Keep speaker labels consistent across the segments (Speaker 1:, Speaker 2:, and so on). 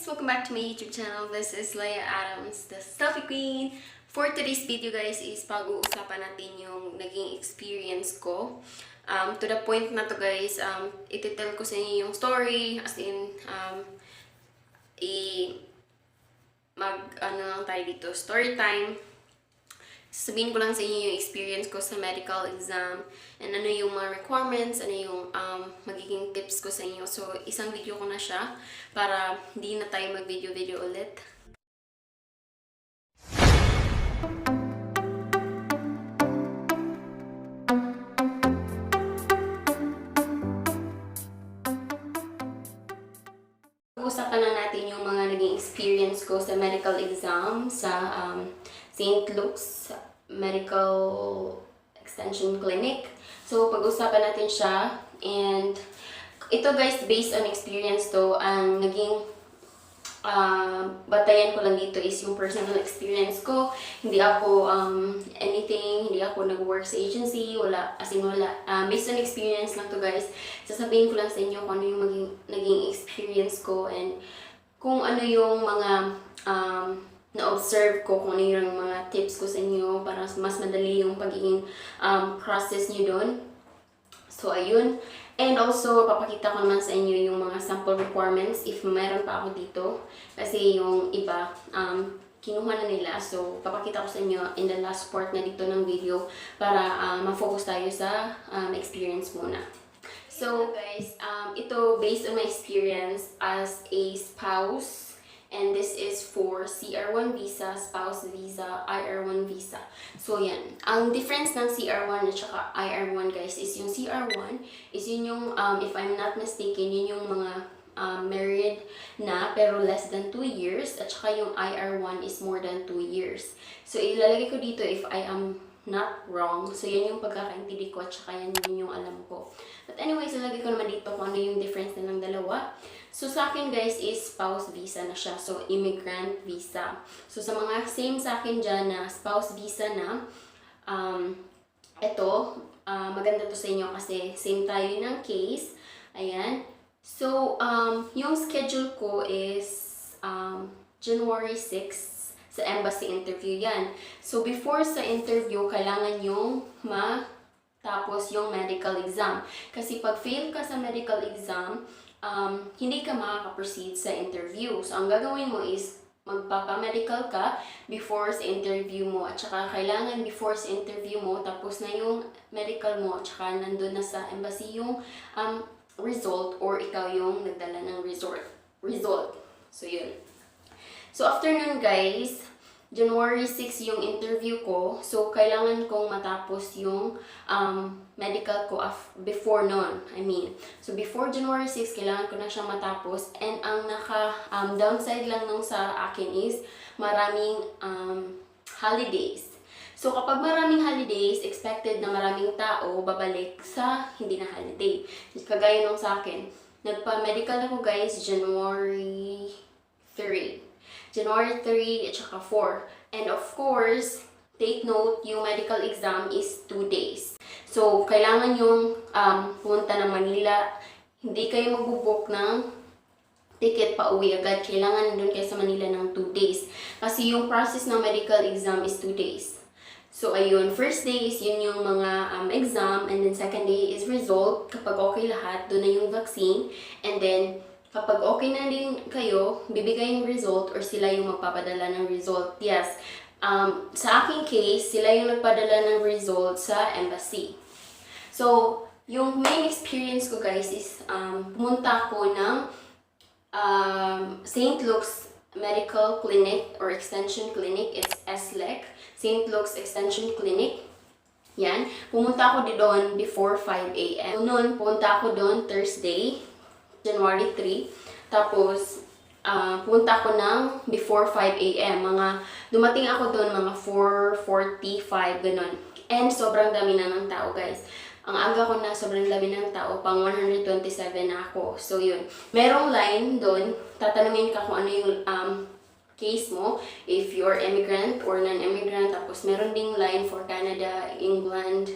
Speaker 1: Welcome back to my YouTube channel. This is Leia Adams, the Selfie Queen. For today's video guys is pag-uusapan natin yung naging experience ko. To the point na to guys, ititel ko sa inyo yung story, as in, ano lang tayo dito, story time. Sabihin ko lang sa inyo yung experience ko sa medical exam and ano yung mga requirements, ano yung magiging tips ko sa inyo. So, isang video ko na siya para hindi na tayo mag-video ulit. Pag-usapan na natin yung mga naging experience ko sa medical exam sa St. Luke's Medical Extension Clinic. So, pag-usapan natin siya. And ito guys, based on experience to, ang naging batayan ko lang dito is yung personal experience ko. Hindi ako hindi ako nag-work sa agency, wala, as in wala. Based on experience lang to guys. Sasabihin ko lang sa inyo kung ano yung naging experience ko and kung ano yung mga na-observe ko, kung ano yung mga tips ko sa inyo para mas madali yung pagiging process nyo doon. So, ayun. And also, papakita ko naman sa inyo yung mga sample requirements if meron pa ako dito. Kasi yung iba, kinuha na nila. So, papakita ko sa inyo in the last part na dito ng video para ma-focus tayo sa experience muna. So, guys, ito based on my experience as a spouse. And this is for CR1 visa, spouse visa, IR1 visa. So, yan. Ang difference ng CR1 at saka IR1, guys, is yung CR1 is yun yung, if I'm not mistaken, yun yung mga married na pero less than 2 years. At saka yung IR1 is more than 2 years. So, ilalagay ko dito if I am not wrong. So, yan yung pagkakaintindi ko at saka yan yung alam ko. But anyways, ilalagay ko naman dito kung ano yung difference na ng dalawa. So, sa akin guys is spouse visa na siya. So, immigrant visa. So, sa mga same sa akin dyan na spouse visa na, maganda to sa inyo kasi same tayo ng case. Ayan. So, yung schedule ko is January 6 sa embassy interview yan. So, before sa interview, kailangan yung matapos yung medical exam. Kasi pag fail ka sa medical exam, hindi ka makaka-proceed sa interview. So, ang gagawin mo is magpapa-medical ka before sa interview mo. At saka, kailangan before sa interview mo, tapos na yung medical mo, at saka nandun na sa embassy yung result or ikaw yung nagdala ng result. So, yun. So, after nun guys, January 6 yung interview ko. So, kailangan kong matapos yung medical ko before nun. So, before January 6, kailangan ko na siyang matapos. And ang downside lang nung sa akin is maraming holidays. So, kapag maraming holidays, expected na maraming tao babalik sa hindi na holiday. Kagaya nung sa akin, nagpa-medical ako guys, January 3 at saka 4. And of course, take note, yung medical exam is 2 days. So, kailangan yung pumunta ng Manila. Hindi kayo magbubook ng ticket pa uwi agad. Kailangan nandun kayo sa Manila ng 2 days. Kasi yung process ng medical exam is 2 days. So, ayun. First day is yun yung mga exam. And then second day is result. Kapag okay lahat, doon na yung vaccine. And then, kapag okay na din kayo, bibigay yung result or sila yung magpapadala ng result. Yes, sa aking case, sila yung nagpadala ng result sa embassy. So, yung main experience ko guys is pumunta ako ng St. Luke's Medical Clinic or Extension Clinic. It's SLEC, St. Luke's Extension Clinic. Yan. Pumunta ako doon before 5 a.m. So, noon, pumunta ako doon Thursday, January 3. Tapos, punta ako ng before 5 a.m. Dumating ako doon mga 4:45, ganun. And sobrang dami na ng tao, guys. Ang aga ko na, sobrang dami ng tao, pang 127 na ako. So, yun. Merong line doon, tatanungin ka kung ano yung case mo, if you're immigrant or non-immigrant. Tapos, meron ding line for Canada, England,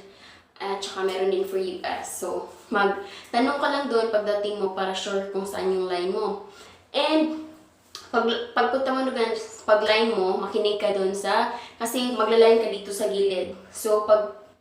Speaker 1: at saka meron din for US. So, magtanong ka lang doon pagdating mo para sure kung saan yung line mo. And, Pagpunta mo doon, pag-line mo, makinig ka doon kasi magla-line ka dito sa gilid. So,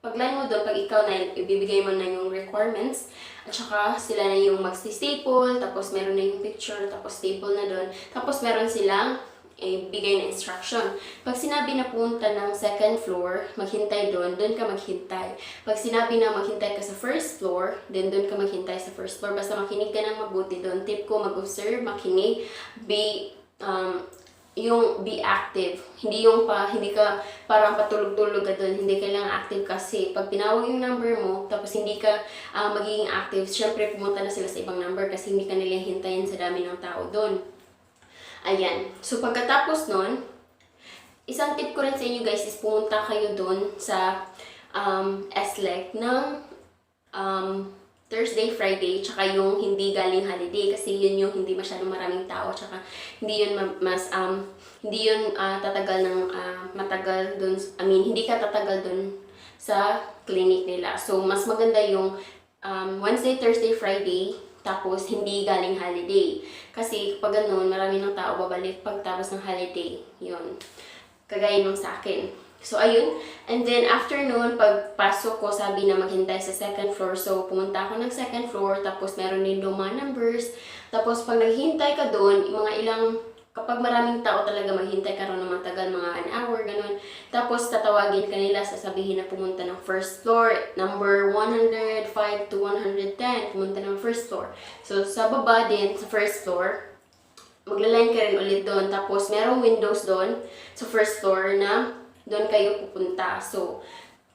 Speaker 1: pag-line mo doon, pag ikaw na, ibibigay mo na yung requirements, at saka sila na yung mag-staple, tapos meron na yung picture, tapos staple na doon. Tapos meron silang bigay na instruction. Pag sinabi na punta ng second floor, maghintay doon ka maghintay. Pag sinabi na maghintay ka sa first floor, then doon ka maghintay sa first floor. Basta makinig ka ng mabuti doon. Tip ko, mag-observe, makinig, be active. Hindi ka parang patulog-tulog ka doon. Hindi kailangan active kasi pag tinawag yung number mo, tapos hindi ka magiging active, syempre pumunta na sila sa ibang number kasi hindi ka nila hintayin sa dami ng tao doon. Ayan. So, pagkatapos nun, isang tip ko rin sa inyo guys is pumunta kayo doon sa SLEC ng Thursday, Friday, tsaka yung hindi galing holiday kasi yun yung hindi masyadong maraming tao, tsaka hindi yun tatagal ng matagal doon, hindi ka tatagal doon sa clinic nila. So, mas maganda yung Wednesday, Thursday, Friday, tapos hindi galing holiday. Kasi pag ganun, marami ng tao babalik pagtapos ng holiday. Yun. Kagaya nung sa akin. So, ayun. And then, after nun, pagpasok ko, sabi na maghintay sa second floor. So, pumunta ako ng second floor. Tapos, meron din doon mga numbers. Tapos, pag naghintay ka doon, kapag maraming tao talaga, maghintay ka rin ng matagal, mga an hour, ganun. Tapos, tatawagin ka nila, sasabihin na pumunta ng first floor, number 105 to 110, pumunta ng first floor. So, sa baba din, sa first floor, magla-line ka rin ulit doon. Tapos, merong windows doon sa first floor na doon kayo pupunta. So,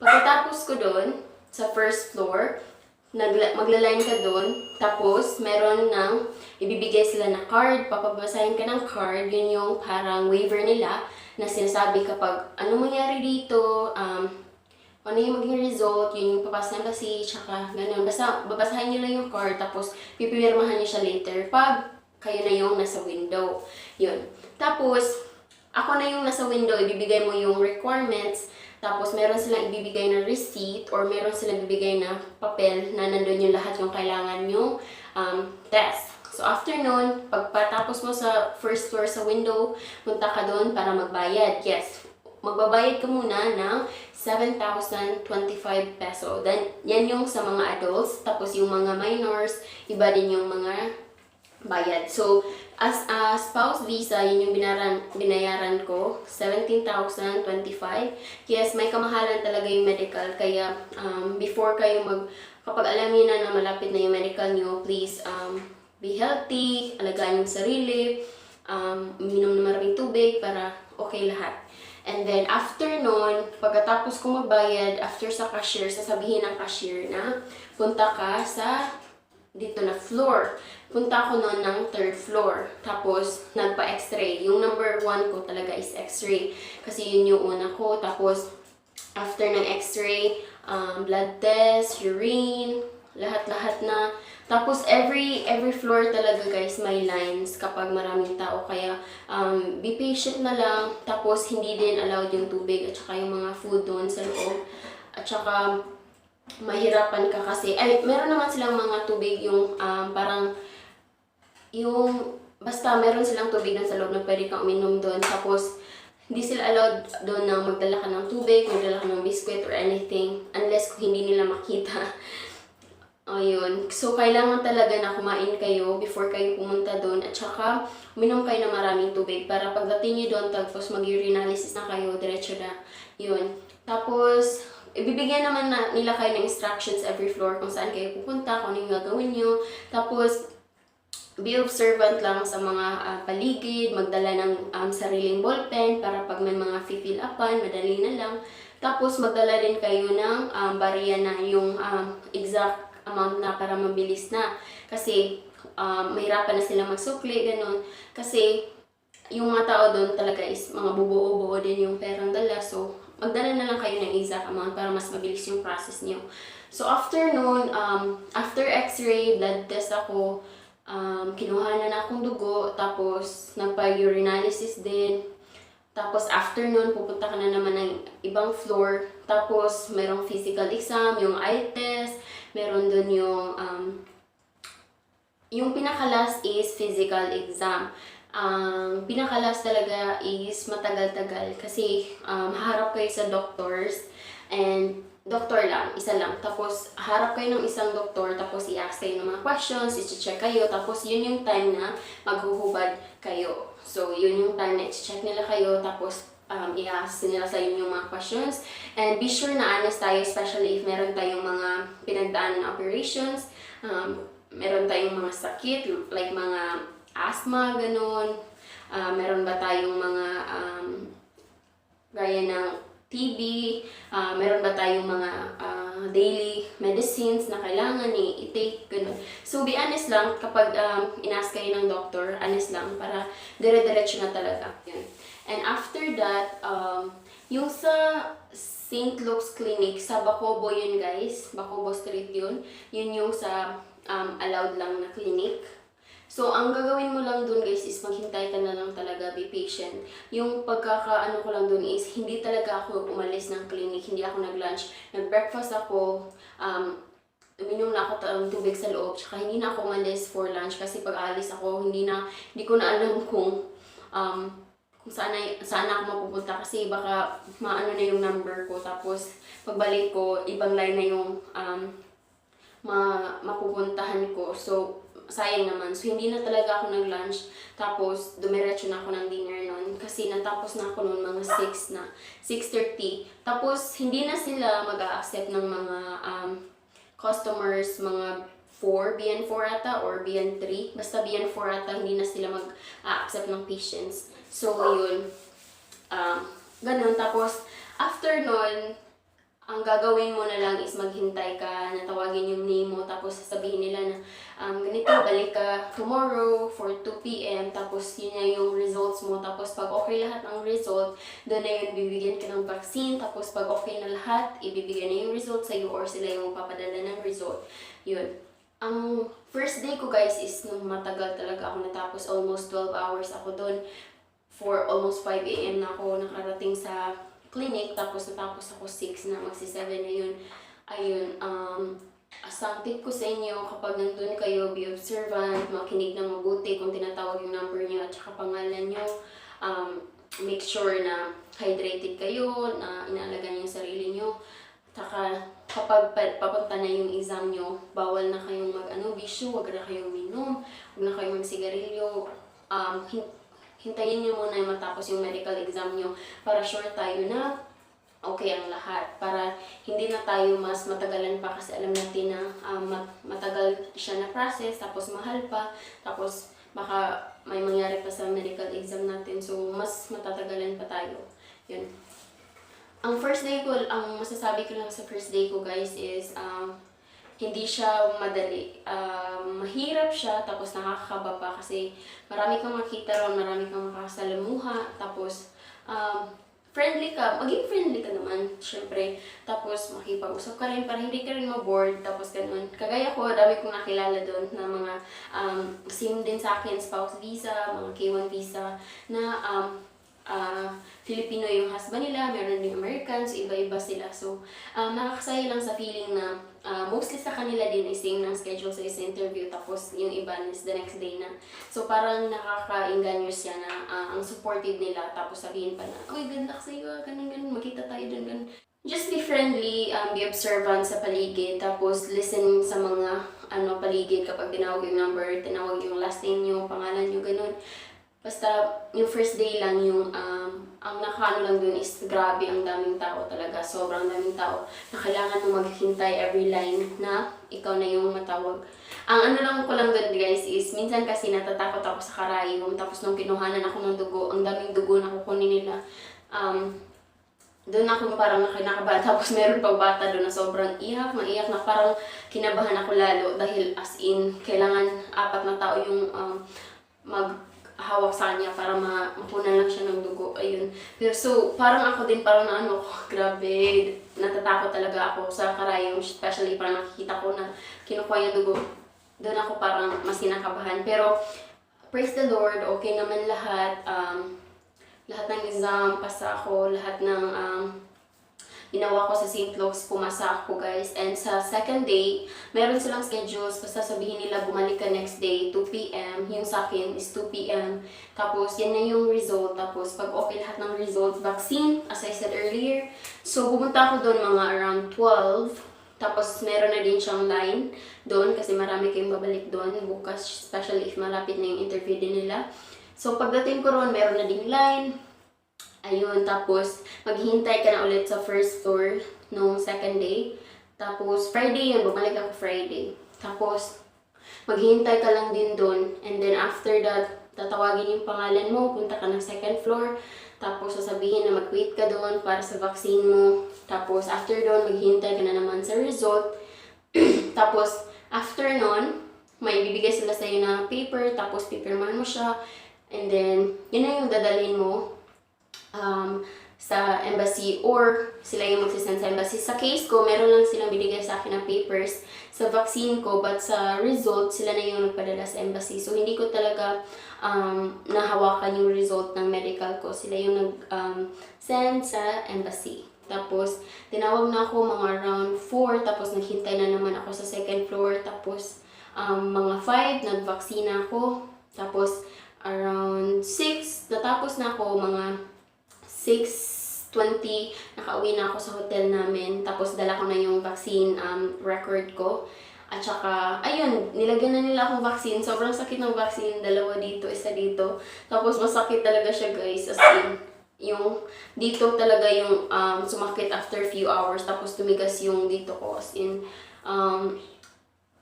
Speaker 1: pagkatapos ko doon, sa first floor, magla-line ka doon, tapos meron ibibigay sila na card, papabasahin ka ng card, yun yung parang waiver nila na sinasabi kapag ano mangyari dito, ano yung maging result, yun yung papasa ng basi, tsaka ganun. Basta babasahin nyo lang yung card, tapos pipirmahan nyo siya later pag kayo na yung nasa window. Yun. Tapos, ako na yung nasa window, ibibigay mo yung requirements, tapos meron silang ibibigay na receipt or meron silang ibibigay na papel na nandun yung lahat yung kailangan yung test. So after nun, pagpatapos mo sa first floor sa window, punta ka doon para magbayad. Yes, magbabayad ka muna ng 7,025 peso. Then, yan yung sa mga adults. Tapos yung mga minors, iba din yung mga bayad. So, as a spouse visa, yun yung binayaran ko, 17,025. Yes, may kamahalan talaga yung medical. Kaya, before kayo kapag alam niyo na malapit na yung medical nyo, please, be healthy, alagaan yung sarili, uminom na maraming tubig para okay lahat. And then, after nun, pagkatapos ko magbayad, after sa cashier, sasabihin ng cashier na punta ka sa dito na floor. Punta ako noon ng third floor. Tapos, nagpa-x-ray. Yung number 1 ko talaga is x-ray. Kasi yun yung una ko. Tapos, after ng x-ray, blood test, urine, lahat-lahat na. Tapos, every floor talaga guys, may lines kapag maraming tao. Kaya, be patient na lang. Tapos, hindi din allowed yung tubig at saka yung mga food doon sa loob. At saka, mahirapan ka kasi, meron naman silang mga tubig yung basta meron silang tubig doon sa loob na pwede kang uminom doon. Tapos, hindi sila allowed doon na magdala ka ng tubig, magdala ka ng biscuit or anything unless kung hindi nila makita. Ayun. So, kailangan talaga na kumain kayo before kayo pumunta doon at saka uminom kayo ng maraming tubig para pagdating nyo doon, tapos mag-urinalysis na kayo, diretso na. Yun. Tapos, ibibigyan naman nila kayo ng instructions every floor kung saan kayo pupunta, kung ano yung gagawin nyo. Tapos, be observant lang sa mga paligid, magdala ng sariling ballpen para pag may mga fill upan, madali na lang. Tapos, magdala din kayo ng barya na yung exact amount na para mabilis na. Kasi, mahirapan na sila magsukli, ganun. Kasi, yung mga tao doon talaga is mga bubuo-buo din yung perang dala. So, magdala na lang kayo ng exact amount para mas mabilis yung process niyo. So, after noon, after x-ray, blood test ako, kinuha na akong dugo, tapos nagpa-urinalysis din. Tapos, after noon, pupunta ka na naman ng ibang floor. Tapos, merong physical exam, yung eye test, meron dun yung pinaka-last is physical exam. Ang pinakalas talaga is matagal-tagal kasi haharap kayo sa doctors and doktor lang, isa lang. Tapos harap kayo ng isang doktor tapos i-ask kayo ng mga questions, i-check kayo, tapos yun yung time na maghuhubad kayo. So yun yung time na i-check nila kayo tapos i-ask nila sa inyo yung mga questions. And be sure na honest tayo, especially if meron tayong mga pinagdaan na operations, meron tayong mga sakit, like mga asthma, ganun. Meron ba tayong mga gaya ng TB, meron ba tayong mga daily medicines na kailangan i-take, ganun. So be honest lang kapag in-ask kayo ng doctor, honest lang para dire-diretso na talaga. Yun. And after that, yung sa St. Luke's Clinic, sa Bacobo yun guys, Bacobo Street yun. Yun yung sa allowed lang na clinic. So, ang gagawin mo lang dun guys is maghintay ka na lang talaga, be patient. Yung pagkakaano ko lang dun is, hindi talaga ako umalis ng clinic, hindi ako nag-lunch. Nag-breakfast ako, uminom na ako ng tubig sa loob, tsaka hindi na ako umalis for lunch kasi pag alis ako, hindi ko na alam kung saan ako mapupunta kasi baka maano na yung number ko, tapos pagbalik ko, ibang line na yung mapupuntahan ko. So, sayang naman. So, hindi na talaga ako nag-lunch. Tapos, dumiretso na ako ng dinner noon. Kasi natapos na ako noon mga 6:30. Tapos, hindi na sila mag-a-accept ng mga customers, mga BN4 ata or BN3. Basta BN4 ata, hindi na sila mag-a-accept ng patients. So, yun. Ganun. Tapos, after noon, ang gagawin mo na lang is maghintay ka, natawagin yung name mo, tapos sasabihin nila na ganito, balik ka tomorrow for 2 p.m. Tapos yun na yung results mo. Tapos pag okay lahat ng result, doon na yun bibigyan ka ng vaccine. Tapos pag okay na lahat, ibibigyan na yung result sa'yo or sila yung papadala ng result. Yun. Ang first day ko guys is nung matagal talaga ako natapos, almost 12 hours ako doon. For almost 5 a.m. na ako nakarating sa clinic, tapos natapos ako 6 na, magsi-7 na yun. Ayun, asang tip ko sa inyo, kapag nandun kayo, be observant, makinig ng mabuti kung tinatawag yung number nyo at saka pangalan nyo. Make sure na hydrated kayo, na inaalagaan yung sarili nyo. Saka kapag papunta na yung exam nyo, bawal na kayong bisyo, wag na kayong minom, wag na kayong magsigarilyo. Hintayin nyo muna matapos yung medical exam nyo para sure tayo na okay ang lahat. Para hindi na tayo mas matagalan pa kasi alam natin na matagal siya na process, tapos mahal pa, tapos baka may mangyari pa sa medical exam natin. So, mas matatagalan pa tayo. Yun. Ang first day ko, ang masasabi ko lang sa first day ko guys is hindi siya madali. Mahirap siya, tapos nakakakaba pa kasi marami kang makita ron, marami kang makakasalamuha, tapos friendly ka, maging friendly ka naman, syempre. Tapos makipag-usap ka rin para hindi ka rin ma-bored, tapos ganun. Kagaya ko, dami kong nakilala doon na mga same din sa akin, spouse visa, mga K1 visa, na Filipino yung husband nila, meron din Americans, iba-iba sila. So, nakakasaya lang sa feeling na mostly sa kanila din ay same ng schedule sa isang interview, tapos yung iba is the next day na. So, parang nakaka-inganyo siya na ang supportive nila, tapos sabihin pa na, "Uy, good luck sa'yo, ganun, makita tayo dun, ganun." Just be friendly, be observant sa paligid, tapos listen sa mga paligid kapag tinawag yung number, tinawag yung last name nyo, pangalan nyo, ganun. Basta, yung first day lang, yung ang nakaano lang dun is grabe, ang daming tao talaga. Sobrang daming tao na kailangan mo maghintay every line na ikaw na yung matawag. Ang lang ko lang dun guys is, minsan kasi natatakot ako sa karayom. Tapos nung kinuhanan ako ng dugo, ang daming dugo na kukunin nila. Doon ako parang nakinakabahan. Tapos meron pang bata doon na sobrang iyak na parang kinabahan ako lalo. Dahil as in, kailangan 4 na tao yung hawak sa kanya para mapunan lang siya ng dugo. Ayun. Pero so, parang ako din, parang grabe, natatakot talaga ako sa karayom, especially parang nakikita ko na kinukuha niya dugo. Doon ako parang mas kinakabahan. Pero, praise the Lord, okay naman lahat. Lahat ng exam, pasa ako, lahat ng ginawa ko sa St. Luke's, pumasa ako guys. And sa second day, meron silang schedules, basta sabihin nila bumalik ka next day, 2 p.m. Yung sa akin is 2 p.m. Tapos, yan na yung result. Tapos, pag okay lahat ng result, vaccine, as I said earlier. So, pumunta ako doon mga around 12. Tapos, meron na din siyang line doon kasi marami kayong babalik doon bukas, especially if malapit na yung interview din nila. So, pagdating ko ron, meron na ding line. Ayun, tapos maghihintay ka na ulit sa first floor nung second day. Tapos Friday yun, bumalik ako Friday. Tapos maghihintay ka lang din doon. And then after that, tatawagin yung pangalan mo, punta ka ng second floor. Tapos sasabihin na mag-wait ka doon para sa vaccine mo. Tapos after doon, maghihintay ka na naman sa result. Tapos after nun, may bibigay sila sa'yo na paper, tapos pipirmahan mo siya. And then, yun na yung dadalhin mo sa embassy or sila yung magsisend sa embassy. Sa case ko, meron lang silang binigay sa akin ng papers sa vaccine ko, but sa result, sila na yung nagpadala sa embassy. So, hindi ko talaga nahawakan yung result ng medical ko. Sila yung nag-send sa embassy. Tapos, tinawag na ako mga around 4, tapos naghintay na naman ako sa second floor. Tapos, mga 5, nag-vaccine ako. Tapos, around 6, natapos na ako, mga 6:20, nakauwi na ako sa hotel namin. Tapos dala ko na yung vaccine record ko. At saka, ayun, nilagyan na nila akong vaccine. Sobrang sakit ng vaccine. Dalawa dito, isa dito. Tapos masakit talaga siya guys. As in, yung dito talaga yung sumakit after few hours. Tapos tumigas yung dito ko. As in,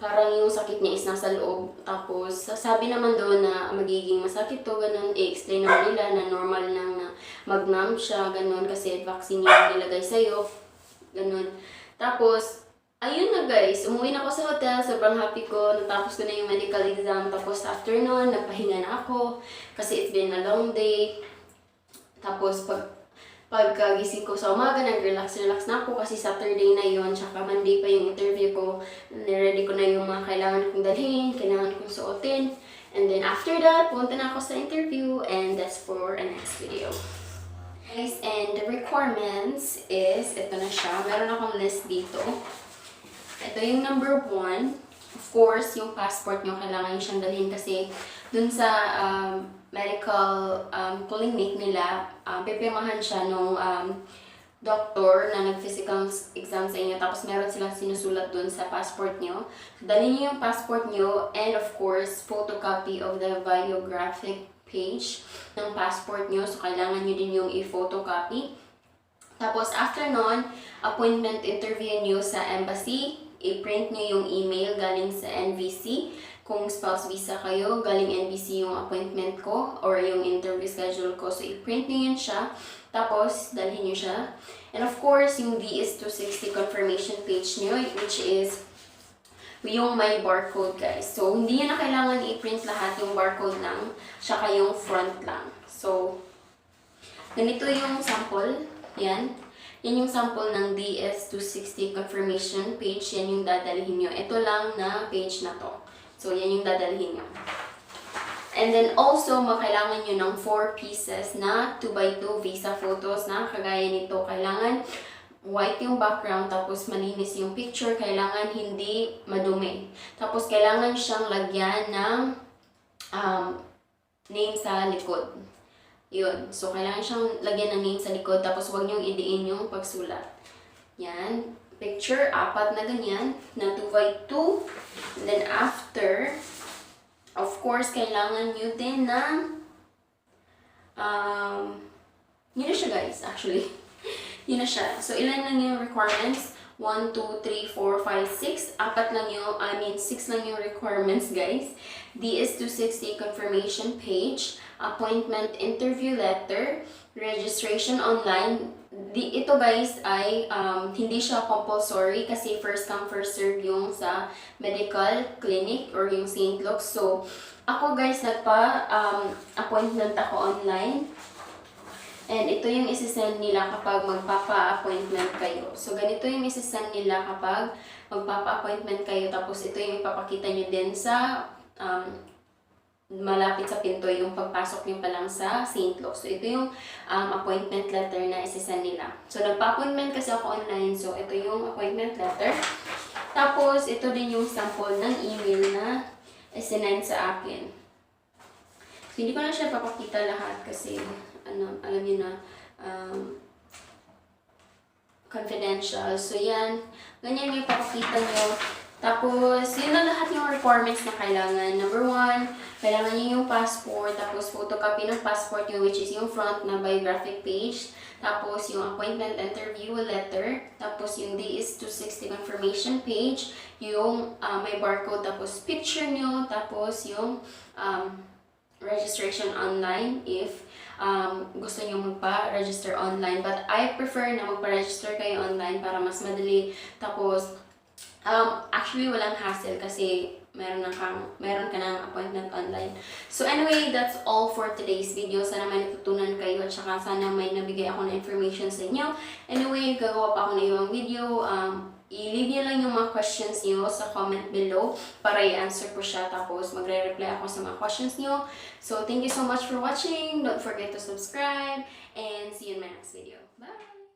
Speaker 1: parang yung sakit niya is nasa loob. Tapos, sabi naman doon na magiging masakit to, ganun. I-explain naman nila na normal lang na mag-numb siya, ganun. Kasi vaccine yung nilagay sa'yo. Ganun. Tapos, ayun na guys. Umuwi na ako sa hotel. Sobrang happy ko. Natapos ko na yung medical exam. Tapos, after nun, nagpahinga na ako. Kasi it's been a long day. Tapos, pagkagising ko sa umaga, nag-relax na ako kasi Saturday na yon, tsaka Monday pa yung interview ko. Niready ko na yung mga kailangan kong dalhin, kailangan kong suotin. And then after that, punta na ako sa interview, and that's for a next video. Guys, and the requirements is, ito na siya. Meron akong list dito. Ito yung number 1. Of course, yung passport nyo, kailangan nyo siyang dalhin kasi dun sa medical clinic nila, pipirmahan siya nung doctor na nag-physical exam sa inyo. Tapos meron silang sinusulat dun sa passport nyo. So, dalhin nyo yung passport nyo and of course, photocopy of the biographic page ng passport nyo. So, kailangan nyo din yung i-photocopy. Tapos, after nun, appointment interview nyo sa embassy. I-print nyo yung email galing sa NVC. Kung spouse visa kayo, galing NVC yung appointment ko or yung interview schedule ko. So, i-print nyo yun siya. Tapos, dalhin nyo siya. And of course, yung DS260 confirmation page nyo, which is yung may barcode, guys. So, hindi nyo na kailangan i-print lahat yung barcode lang, tsaka yung front lang. So, ganito yung sample. Yan. Yan yung sample ng DS260 confirmation page. Yan yung dadalhin nyo. Ito lang na page na to. So, yan yung dadalhin nyo. And then also, makailangan nyo ng 4 pieces na 2x2 visa photos na kagaya nito. Kailangan white yung background, tapos malinis yung picture. Kailangan hindi madumi. Tapos, kailangan siyang lagyan ng name sa likod. Yun. So, kailangan siyang lagyan ng name sa likod. Tapos, huwag niyong idiin yung pagsulat. Yan. Picture, 4 na ganyan, na 2x2. And then, after, of course, kailangan nyo din ng, yun na siya guys, actually. Yun na siya. So, ilan lang yung requirements? 1, 2, 3, 4, 5, 6. 4 lang yung, 6 lang yung requirements, guys. DS260 confirmation page, appointment interview letter, registration online. Ito guys ay hindi siya compulsory kasi first come first serve yung sa medical clinic or yung St. Luke's. So, ako guys, nagpa-appointment ako online. And ito yung isisend nila kapag magpapa-appointment kayo. So, ganito yung isisend nila kapag magpapa-appointment kayo. Tapos, ito yung ipapakita nyo din sa malapit sa pinto yung pagpasok niyo pa lang sa St. Luke's. So, ito yung appointment letter na isasend nila. So, nagpa-appointment kasi ako online. So, ito yung appointment letter. Tapos, ito din yung sample ng email na isinend sa akin. So, hindi ko na siya papakita lahat kasi, alam niyo na, confidential. So, yan. Ganyan yung papakita nyo. Tapos, yun na lahat yung requirements na kailangan. Number 1, kailangan nyo yung passport. Tapos, photocopy ng passport nyo, which is yung front na biographic page. Tapos, yung appointment interview letter. Tapos, yung DS-260 confirmation page. Yung may barcode. Tapos, picture nyo. Tapos, yung registration online if gusto nyo magpa-register online. But I prefer na magpa-register kayo online para mas madali. Tapos, actually, walang hassle kasi meron ka ng appointment online. So anyway, that's all for today's video. Sana may natutunan kayo at saka sana may nabigay ako na information sa inyo. Anyway, gagawa pa ako ng ibang video. I-leave nyo lang yung mga questions nyo sa comment below para i-answer ko siya. Tapos magre-reply ako sa mga questions nyo. So thank you so much for watching. Don't forget to subscribe and see you in my next video. Bye!